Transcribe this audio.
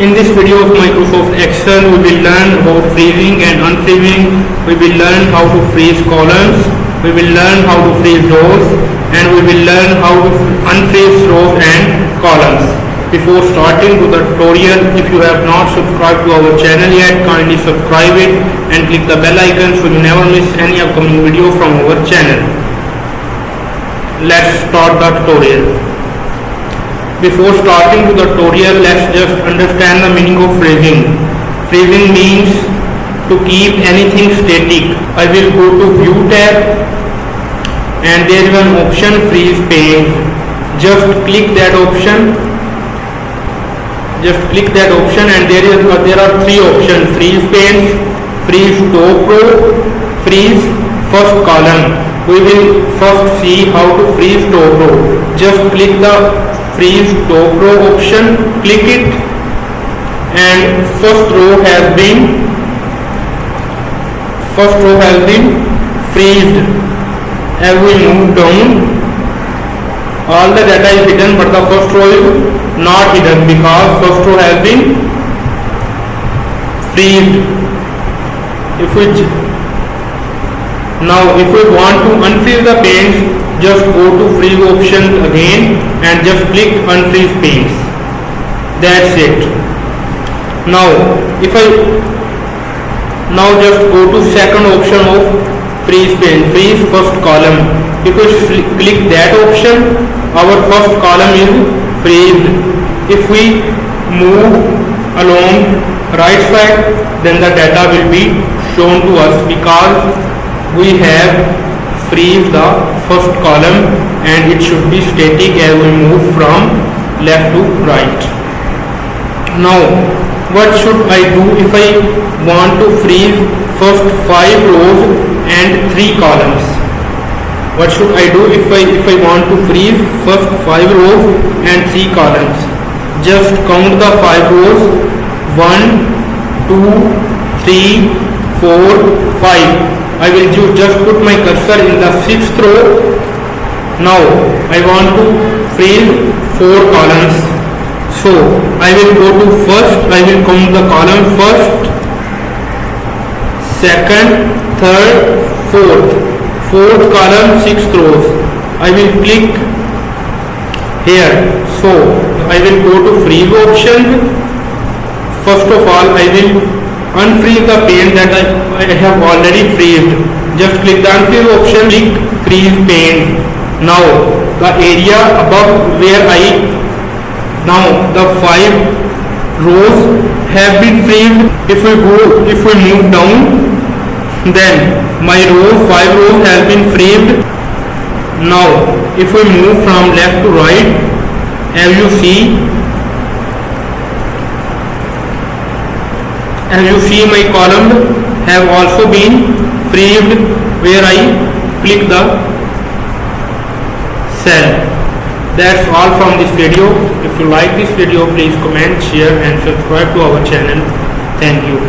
In this video of Microsoft Excel, we will learn about freezing and unfreezing. We will learn how to freeze columns. We will learn how to freeze rows, and we will learn how to unfreeze rows and columns. Before starting to the tutorial, if you have not subscribed to our channel yet, kindly subscribe it and click the bell icon so you never miss any upcoming video from our channel. Let's start the tutorial. Before starting to the tutorial, let's just understand the meaning of freezing. Freezing means to keep anything static. I will go to View tab and there is an option Freeze Pane. Just click that option. And there are three options: Freeze Pane, Freeze Top Row, Freeze First Column. We will first see how to freeze top row. Just click the freeze top row option, click it, and first row has been freezed. As we move down, all the data is hidden, but the first row is not hidden because first row has been freezed. If we want to unfreeze the panes, just go to freeze option again and just click unfreeze panes. That's it. Now just go to second option of freeze pane, freeze first column. If we click that option, our first column is freezed. If we move along right side, then the data will be shown to us because we have freeze the first column and it should be static as we move from left to right. Now what should I do if I want to freeze first 5 rows and 3 columns? What should I do if I want to freeze first 5 rows and 3 columns? Just count the 5 rows: 1, 2, 3, 4, 5. I will just put my cursor in the 6th row. Now I want to freeze 4 columns. So I will go to first, I will count the column first, second, third, fourth. Fourth column, 6 rows. I will click here. So I will go to freeze option. First of all, I will unfreeze the pane that I have already freezed. Just click the unfreeze option, click freeze pane. Now the area above where the 5 rows have been freezed. If we move down, then my 5 rows has been freezed. Now if we move from left to right, as you see my column have also been freezed where I click the cell. That's all from this video. If you like this video, please comment, share and subscribe to our channel. Thank you.